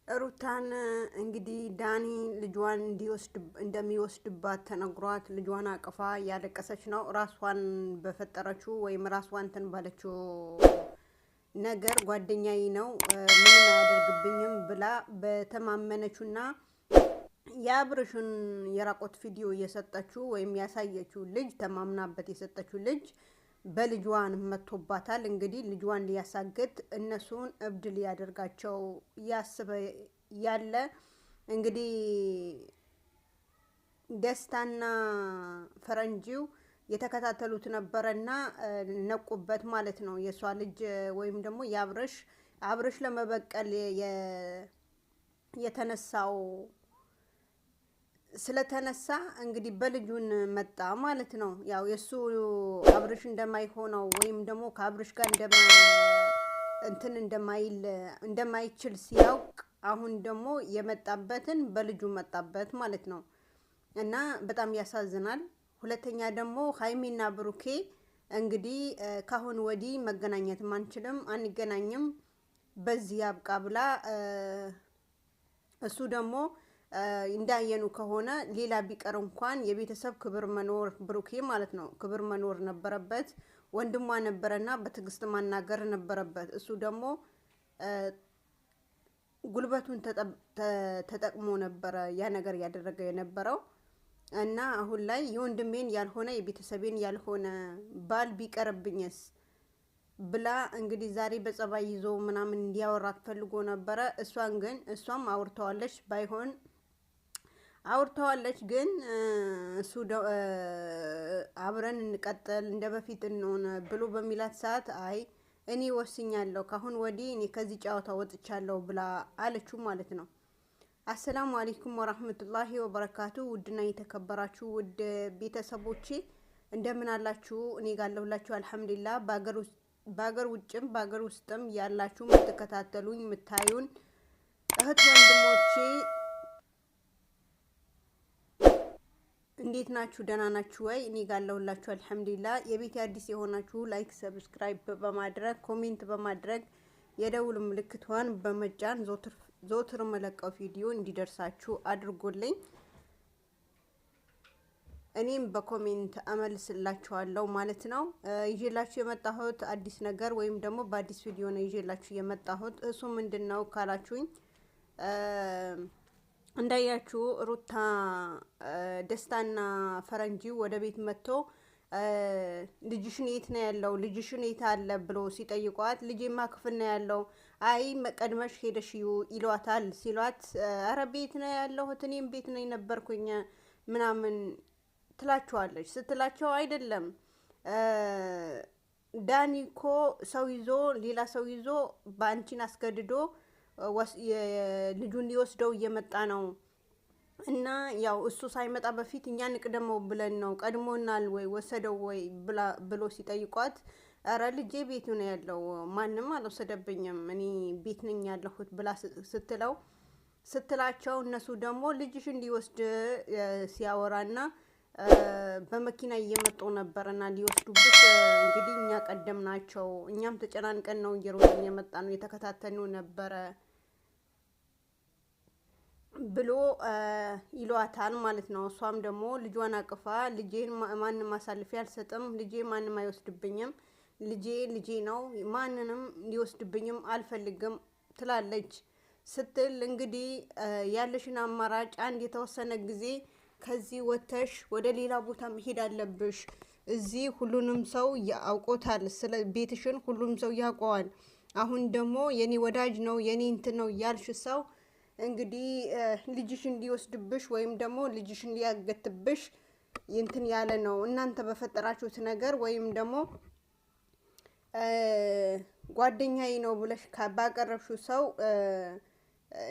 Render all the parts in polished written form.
ሩታን እንግዲህ ዳኒ ልጇን እንደሚወስድባት ተነግሯት ልጇን አቅፋ ያለቀሰች ነው። ራሷን በፈጠረችው ወይም ራሷን እንትን ባለችው ነገር ጓደኛዬ ነው ምንም አያደርግብኝም ብላ በተማመነችውና የአብርሽን የራቆት ቪዲዮ እየሰጠችው ወይም ያሳየችው ልጅ ተማምናበት የሰጠችው ልጅ በልጇን መጥቶባታል። እንግዲህ ልጇን ሊያሳግት እነሱን እብድ ሊያደርጋቸው ያስበ ያለ እንግዲህ ደስታና ፈረንጂው የተከታተሉት ነበርና ነቁበት ማለት ነው። የሷ ልጅ ወይም ደግሞ አብርሽ ለመበቀል የተነሳው ስለተነሳ እንግዲህ በልጁን መጣ ማለት ነው። ያው የሱ አብርሽ እንደማይሆነው ወይም ደግሞ ከአብርሽ ጋር እንደማይችል ሲያውቅ አሁን ደግሞ የመጣበትን በልጁ መጣበት ማለት ነው። እና በጣም ያሳዝናል። ሁለተኛ ደግሞ ሃይሚና ብሩኬ እንግዲህ ካሁን ወዲህ መገናኘት አንገናኝም በዚህ ያብቃ ብላ እሱ ደግሞ እንዳየኑ ከሆነ ሌላ ቢቀር እንኳን የቤተሰብ ክብር መኖር ብሩኬ ማለት ነው ክብር መኖር ነበረበት። ወንድሟ ነበረና በትግስት ማናገር ነበረበት። እሱ ደግሞ ጉልበቱን ተጠቅሞ ነበረ ያ ነገር ያደረገ የነበረው። እና አሁን ላይ የወንድሜን ያልሆነ የቤተሰቤን ያልሆነ ባል ቢቀርብኝስ ብላ እንግዲህ ዛሬ በጸባይ ይዞ ምናምን እንዲያወራት ፈልጎ ነበረ። እሷም አውርተዋለች ግን እሱ አብረን እንቀጥል እንደበፊት እንሆን ብሎ በሚላት ሰዓት አይ እኔ ወስኛለሁ ካሁን ወዲህ እኔ ከዚህ ጫወታ ወጥቻለሁ ብላ አለችው ማለት ነው። አሰላሙ አለይኩም ወራህመቱላሂ ወበረካቱ። ውድና የተከበራችሁ ውድ ቤተሰቦቼ እንደምን አላችሁ? እኔ ጋለሁላችሁ አልሐምዱሊላህ። በአገር ውጭም በአገር ውስጥም ያላችሁ የምትከታተሉኝ የምታዩን እህት ወንድሞቼ እንዴት ናችሁ? ደህና ናችሁ ወይ? እኔ ጋለሁላችሁ አልሐምዱሊላህ። የቤት አዲስ የሆናችሁ ላይክ፣ ሰብስክራይብ በማድረግ ኮሜንት በማድረግ የደውል ምልክቷን በመጫን ዞትር መለቀው ቪዲዮ እንዲደርሳችሁ አድርጎልኝ እኔም በኮሜንት አመልስላችኋለሁ ማለት ነው። ይዤላችሁ የመጣሁት አዲስ ነገር ወይም ደግሞ በአዲስ ቪዲዮ ነው ይዤላችሁ የመጣሁት። እሱ ምንድነው ካላችሁኝ እንዳያችሁ ሩታ ደስታና ፈረንጂው ወደ ቤት መጥቶ ልጅሽን የት ነው ያለው? ልጅሽን የት አለ ብሎ ሲጠይቋት ልጄማ ክፍል ነው ያለው። አይ ቀድመሽ ሄደሽ ይሏታል። ሲሏት አረ ቤት ነው ያለሁት እኔም ቤት ነው የነበርኩኝ ምናምን ትላቸዋለች። ስትላቸው አይደለም ዳኒኮ ሌላ ሰው ይዞ ባንቺን አስገድዶ ልጁን ሊወስደው እየመጣ ነው እና ያው እሱ ሳይመጣ በፊት እኛ ንቅደመው ብለን ነው ቀድሞናል ወይ ወሰደው ወይ ብሎ ሲጠይቋት አረ ልጄ ቤቱ ነው ያለው ማንም አልወሰደብኝም እኔ ቤት ነኝ ያለሁት ብላ ስትላቸው እነሱ ደግሞ ልጅሽ እንዲወስድ ሲያወራና በመኪና እየመጡ ነበርና ሊወስዱበት እንግዲህ እኛ ቀደምናቸው እኛም ተጨናንቀን ነው እየሮጥን የመጣ ነው የተከታተኑ ነበረ ብሎ ይሏታል ማለት ነው። እሷም ደግሞ ልጇን አቅፋ ልጄን ማንንም አሳልፌ አልሰጥም፣ ልጄ ማንንም አይወስድብኝም፣ ልጄ ነው ማንንም ሊወስድብኝም አልፈልግም ትላለች። ስትል እንግዲህ ያለሽን አማራጭ አንድ የተወሰነ ጊዜ ከዚህ ወተሽ ወደ ሌላ ቦታ መሄድ አለብሽ። እዚህ ሁሉንም ሰው ያውቆታል፣ ስለ ቤትሽን ሁሉም ሰው ያውቀዋል። አሁን ደግሞ የኔ ወዳጅ ነው የኔ እንትን ነው ያልሽ ሰው እንግዲህ ልጅሽን ሊወስድብሽ ወይም ደግሞ ልጅሽን ሊያገትብሽ እንትን ያለ ነው። እናንተ በፈጠራችሁት ነገር ወይም ደግሞ ጓደኛዬ ነው ብለሽ ባቀረብሽው ሰው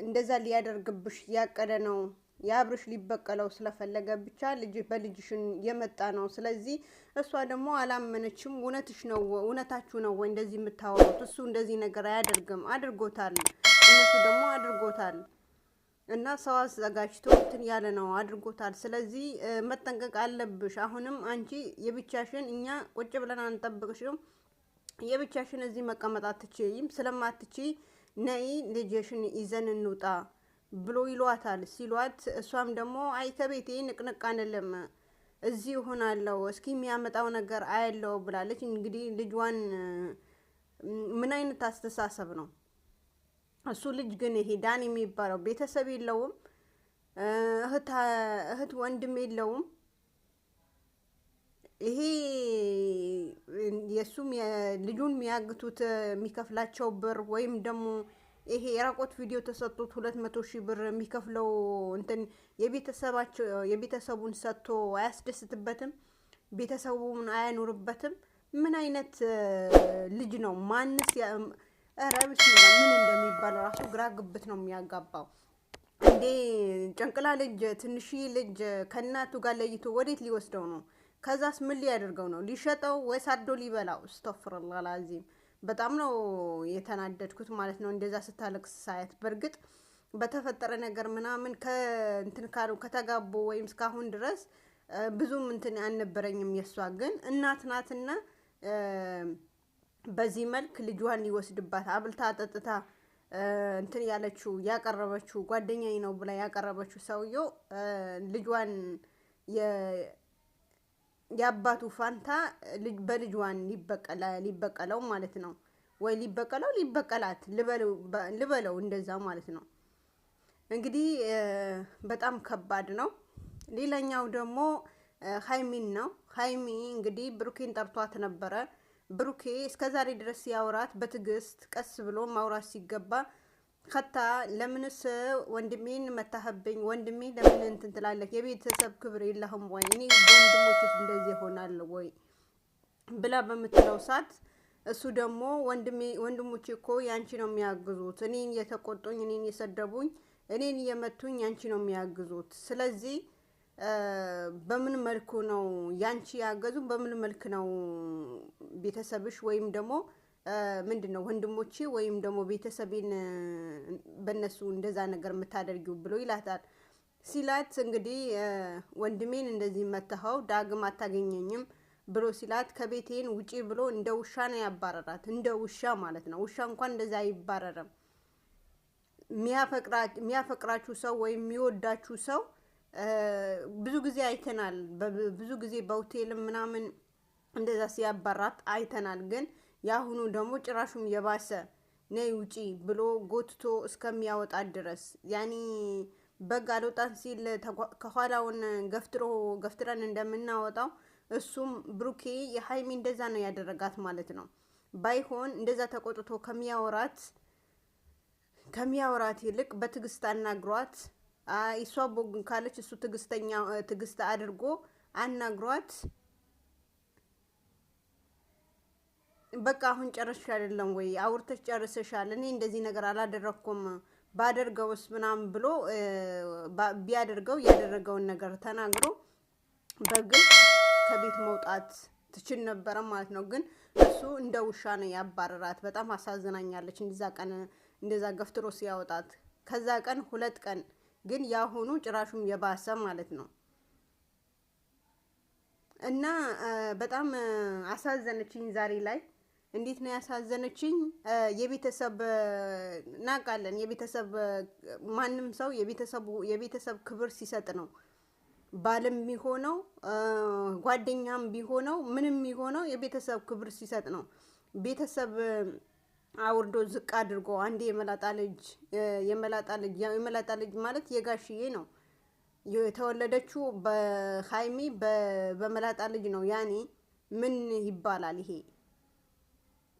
እንደዛ ሊያደርግብሽ ያቀደ ነው። የአብርሽ ሊበቀለው ስለፈለገ ብቻ በልጅሽን የመጣ ነው። ስለዚህ እሷ ደግሞ አላመነችም። እውነታችሁ ነው ወይ እንደዚህ የምታወሩት? እሱ እንደዚህ ነገር አያደርግም፣ አድርጎታል። እነሱ ደግሞ አድርጎታል እና ሰው አዘጋጅቶ እንትን ያለ ነው አድርጎታል። ስለዚህ መጠንቀቅ አለብሽ። አሁንም አንቺ የብቻሽን እኛ ቁጭ ብለን አንጠብቅሽም። የብቻሽን እዚህ መቀመጥ አትችይም፣ ስለማትቺ ነይ ልጅሽን ይዘን እንውጣ ብሎ ይሏታል። ሲሏት እሷም ደግሞ አይ ከቤቴ ንቅንቅ አንልም እዚህ እሆናለሁ እስኪ የሚያመጣው ነገር አያለው ብላለች። እንግዲህ ልጇን ምን አይነት አስተሳሰብ ነው? እሱ ልጅ ግን ይሄ ዳን የሚባለው ቤተሰብ የለውም፣ እህት ወንድም የለውም። ይሄ የሱም ልጁን የሚያግቱት የሚከፍላቸው ብር ወይም ደግሞ ይሄ የራቆት ቪዲዮ ተሰጥቶት 200,000 ብር የሚከፍለው እንትን የቤተሰቡን ሰጥቶ አያስደስትበትም፣ ቤተሰቡን አያኖርበትም። ምን አይነት ልጅ ነው? ማንስ ረብሽ ምን እንደሚባል ራሱ ግራ ግብት ነው የሚያጋባው። እንዴ ጨንቅላ ልጅ ትንሽዬ ልጅ ከእናቱ ጋር ለይቶ ወዴት ሊወስደው ነው? ከዛስ ምን ሊያደርገው ነው? ሊሸጠው ወይስ አርዶ ሊበላው? አስተግፊሩላህ አልዓዚም። በጣም ነው የተናደድኩት ማለት ነው እንደዛ ስታለቅስ ሳያት። በእርግጥ በተፈጠረ ነገር ምናምን ከእንትን ካሉ ከተጋቡ ወይም እስካሁን ድረስ ብዙም እንትን አልነበረኝም። የሷ ግን እናት ናትና በዚህ መልክ ልጇን ሊወስድባት አብልታ አጠጥታ እንትን ያለችው ያቀረበችው ጓደኛዬ ነው ብላ ያቀረበችው ሰውየው ልጇን የአባቱ ፋንታ በልጇን ሊበቀለው ማለት ነው። ወይ ሊበቀላት ልበለው እንደዛ ማለት ነው። እንግዲህ በጣም ከባድ ነው። ሌላኛው ደግሞ ሀይሚን ነው። ሀይሚ እንግዲህ ብሩኬን ጠርቷት ነበረ። ብሩኬ እስከዛሬ ድረስ ያወራት በትዕግስት ቀስ ብሎ ማውራት ሲገባ ከታ ለምንስ ወንድሜን መታህብኝ? ወንድሜ ለምን እንትን ትላለህ? የቤተሰብ ክብር የለህም ወይ? እኔ ወንድሞችስ እንደዚህ ይሆናል ወይ ብላ በምትለው ሰዓት እሱ ደግሞ ወንድሞቼ እኮ ያንቺ ነው የሚያግዙት፣ እኔን የተቆጡኝ፣ እኔን የሰደቡኝ፣ እኔን የመቱኝ ያንቺ ነው የሚያግዙት። ስለዚህ በምን መልኩ ነው ያንቺ ያገዙ? በምን መልክ ነው ቤተሰብሽ ወይም ደግሞ ምንድነው ወንድሞቼ ወይም ደግሞ ቤተሰቤን በእነሱ እንደዛ ነገር የምታደርጊው ብሎ ይላታል። ሲላት እንግዲህ ወንድሜን እንደዚህ መተኸው ዳግም አታገኘኝም ብሎ ሲላት ከቤቴን ውጪ ብሎ እንደ ውሻ ነው ያባረራት። እንደ ውሻ ማለት ነው። ውሻ እንኳን እንደዛ አይባረርም። የሚያፈቅራችሁ ሰው ወይም የሚወዳችሁ ሰው ብዙ ጊዜ አይተናል። ብዙ ጊዜ በሆቴልም ምናምን እንደዛ ሲያባራት አይተናል። ግን ያሁኑ ደግሞ ጭራሹም የባሰ ነይ ውጪ ብሎ ጎትቶ እስከሚያወጣት ድረስ ያኒ በግ አልወጣን ሲል ከኋላውን ገፍትረን እንደምናወጣው እሱም ብሩኬ የሀይሚ እንደዛ ነው ያደረጋት ማለት ነው። ባይሆን እንደዛ ተቆጥቶ ከሚያወራት ይልቅ በትዕግስት አናግሯት። እሷ ቦግን ካለች እሱ ትዕግስት አድርጎ አናግሯት። በቃ አሁን ጨርሰሽ አይደለም ወይ? አውርተሽ ጨርሰሻል። እኔ እንደዚህ ነገር አላደረኩም ባደርገውስ ምናምን ብሎ ቢያደርገው ያደረገውን ነገር ተናግሮ በግል ከቤት መውጣት ትችል ነበረ ማለት ነው። ግን እሱ እንደ ውሻ ነው ያባረራት። በጣም አሳዝናኛለች። እንደዛ ገፍትሮ ሲያወጣት ከዛ ቀን 2 ቀን ግን ያሁኑ ጭራሹም የባሰ ማለት ነው። እና በጣም አሳዘነችኝ ዛሬ ላይ። እንዴት ነው ያሳዘነችኝ? የቤተሰብ እናውቃለን። የቤተሰብ ማንም ሰው የቤተሰብ ክብር ሲሰጥ ነው ባልም ቢሆነው ጓደኛም ቢሆነው ምንም ቢሆነው የቤተሰብ ክብር ሲሰጥ ነው። ቤተሰብ አውርዶ ዝቅ አድርጎ አንዴ የመላጣ ልጅ ማለት የጋሽዬ ነው የተወለደችው በሀይሚ በመላጣ ልጅ ነው። ያኔ ምን ይባላል ይሄ?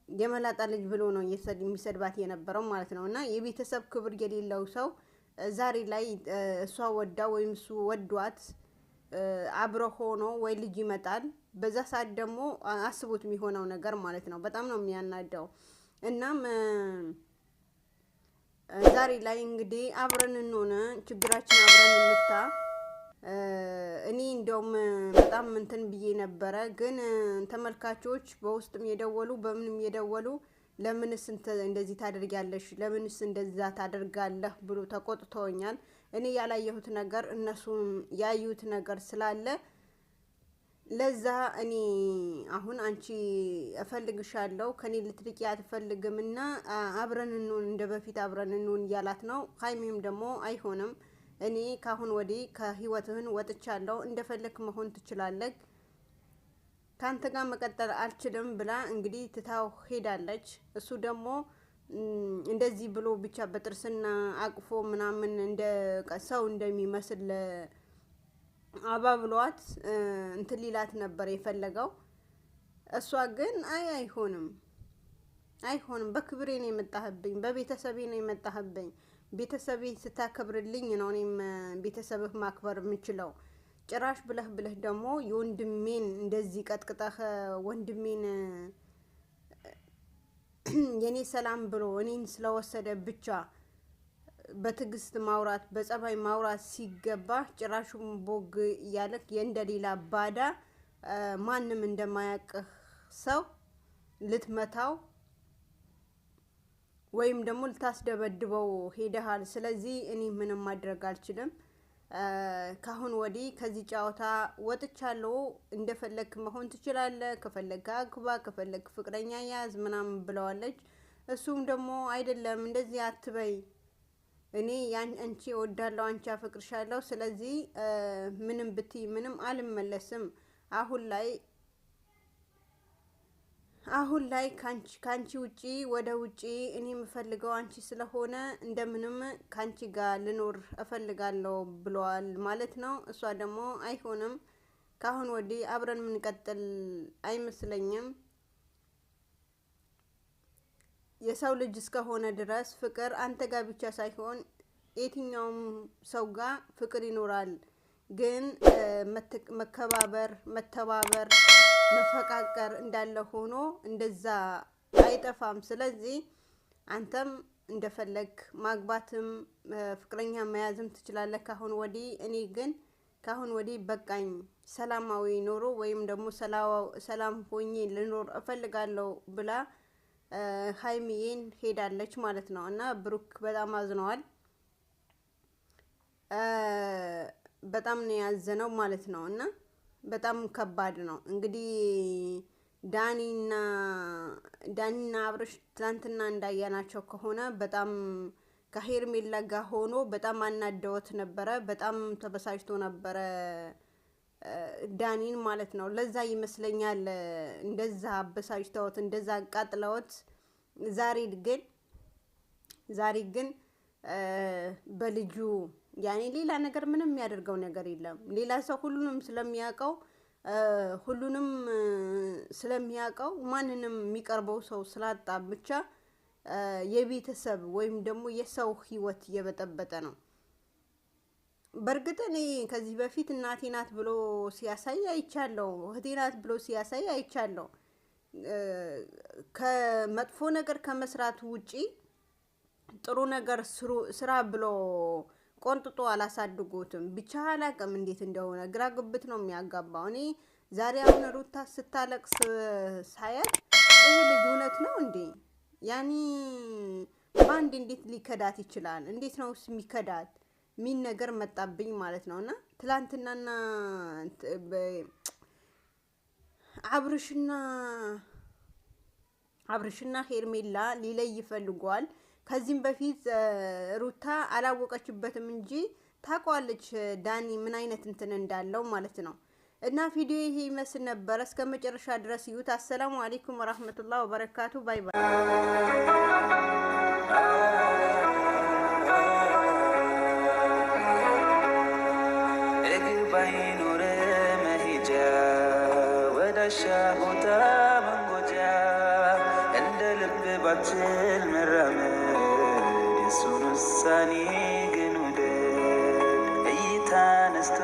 የመላጣ ልጅ ብሎ ነው የሚሰድባት የነበረው ማለት ነው። እና የቤተሰብ ክብር የሌለው ሰው ዛሬ ላይ እሷ ወዳ ወይም እሱ ወዷት አብሮ ሆኖ ወይ ልጅ ይመጣል። በዛ ሰዓት ደግሞ አስቡት የሚሆነው ነገር ማለት ነው። በጣም ነው የሚያናደው። እናም ዛሬ ላይ እንግዲህ አብረን እንሆነ ችግራችን አብረን እንፍታ። እኔ እንደውም በጣም እንትን ብዬ ነበረ፣ ግን ተመልካቾች በውስጥም የደወሉ በምንም የደወሉ ለምንስ እንደዚህ ታደርጊያለሽ? ለምንስ እንደዛ ታደርጋለህ ብሎ ተቆጥተውኛል። እኔ ያላየሁት ነገር እነሱ ያዩት ነገር ስላለ ለዛ እኔ አሁን አንቺ እፈልግሻለሁ ከኔ ልትርቂ አትፈልግምና አብረን እንሁን እንደ በፊት አብረን እንሁን እያላት ነው። ሀይሚም ደግሞ አይሆንም እኔ ካሁን ወዲህ ከህይወትህን ወጥቻለሁ እንደፈለክ መሆን ትችላለህ ካንተ ጋር መቀጠል አልችልም ብላ እንግዲህ ትታው ሄዳለች። እሱ ደግሞ እንደዚህ ብሎ ብቻ በጥርስና አቅፎ ምናምን እንደ ሰው እንደሚመስል አባብሏት እንትን ሊላት ነበር የፈለገው። እሷ ግን አይሆንም በክብሬ ነው የመጣህብኝ በቤተሰቤ ነው የመጣህብኝ ቤተሰቤ ስታከብርልኝ ነው እኔም ቤተሰብህ ማክበር የምችለው ጭራሽ ብለህ ደግሞ የወንድሜን እንደዚህ ቀጥቅጠህ ወንድሜን የኔ ሰላም ብሎ እኔን ስለወሰደ ብቻ በትግስት ማውራት በጸባይ ማውራት ሲገባ ጭራሹም ቦግ ያለክ የእንደሌላ ባዳ ማንንም እንደማያውቅህ ሰው ልትመታው ወይም ደግሞ ልታስደበድበው ሄደሃል። ስለዚህ እኔ ምንም ማድረግ አልችልም ካሁን ወዲህ ከዚህ ጫውታ ወጥቻለሁ እንደፈለክ መሆን ትችላለህ ከፈለክ አግባ ከፈለክ ፍቅረኛ ያዝ ምናምን ብለዋለች። እሱም ደግሞ አይደለም እንደዚህ አትበይ እኔ አንቺ ወዳለው አንቺ አፈቅርሻለሁ ስለዚህ ምንም ብትይ ምንም አልመለስም አሁን ላይ ካንቺ ውጪ ወደ ውጪ እኔ የምፈልገው አንቺ ስለሆነ እንደምንም ካንቺ ጋር ልኖር እፈልጋለሁ ብሏል ማለት ነው። እሷ ደግሞ አይሆንም ካሁን ወዲህ አብረን ምንቀጥል አይመስለኝም የሰው ልጅ እስከሆነ ድረስ ፍቅር አንተ ጋር ብቻ ሳይሆን የትኛውም ሰው ጋር ፍቅር ይኖራል። ግን መከባበር መተባበር መፈቃቀር እንዳለ ሆኖ እንደዛ አይጠፋም። ስለዚህ አንተም እንደፈለክ ማግባትም ፍቅረኛ መያዝም ትችላለህ ካሁን ወዲህ እኔ ግን ካሁን ወዲህ በቃኝ ሰላማዊ ኖሮ ወይም ደግሞ ሰላም ሆኜ ልኖር እፈልጋለሁ ብላ ሀይሚዬን ሄዳለች ማለት ነው። እና ብሩክ በጣም አዝነዋል በጣም ነው ያዘነው ማለት ነው። እና በጣም ከባድ ነው እንግዲህ ዳኒና አብርሽ ትናንትና እንዳያናቸው ከሆነ በጣም ከሄርሜላ ጋር ሆኖ በጣም አናደውት ነበረ በጣም ተበሳጭቶ ነበረ ዳኒን ማለት ነው። ለዛ ይመስለኛል እንደዛ አበሳጭተውት እንደዛ አቃጥለውት ዛሬ ግን በልጁ ያኔ ሌላ ነገር ምንም የሚያደርገው ነገር የለም። ሌላ ሰው ሁሉንም ስለሚያውቀው ማንንም የሚቀርበው ሰው ስላጣ ብቻ የቤተሰብ ወይም ደግሞ የሰው ህይወት እየበጠበጠ ነው። በእርግጥ እኔ ከዚህ በፊት እናቴ ናት ብሎ ሲያሳይ አይቻለሁ እህቴ ናት ብሎ ሲያሳይ አይቻለሁ። ከመጥፎ ነገር ከመስራት ውጪ ጥሩ ነገር ስራ ብሎ ቆንጥጦ አላሳድጉትም። ብቻ አላቅም እንዴት እንደሆነ ግራ ግብት ነው የሚያጋባው። እኔ ዛሬ አሁን ሩታ ስታለቅስ ሳያት ይሄ ልጅ እውነት ነው እንዴ? ያኒ ባንድ እንዴት ሊከዳት ይችላል? እንዴት ነው የሚከዳት? ሚን ነገር መጣብኝ ማለት ነውና ትላንትናና አብርሽና ሄርሜላ ሊለይ ይፈልጓል። ከዚህም በፊት ሩታ አላወቀችበትም እንጂ ታቋለች ዳኒ ምን አይነት እንትን እንዳለው ማለት ነው። እና ቪዲዮ ይሄ ይመስል ነበር። እስከ መጨረሻ ድረስ ይዩት። አሰላሙ አለይኩም ወራህመቱላሂ ወበረካቱ። ባይ ባይ። ቦታ መንጎጃ እንደ ልብ ባችል መራመድ የሱን ውሳኔ ግን ውደድ እይታ ነስቶ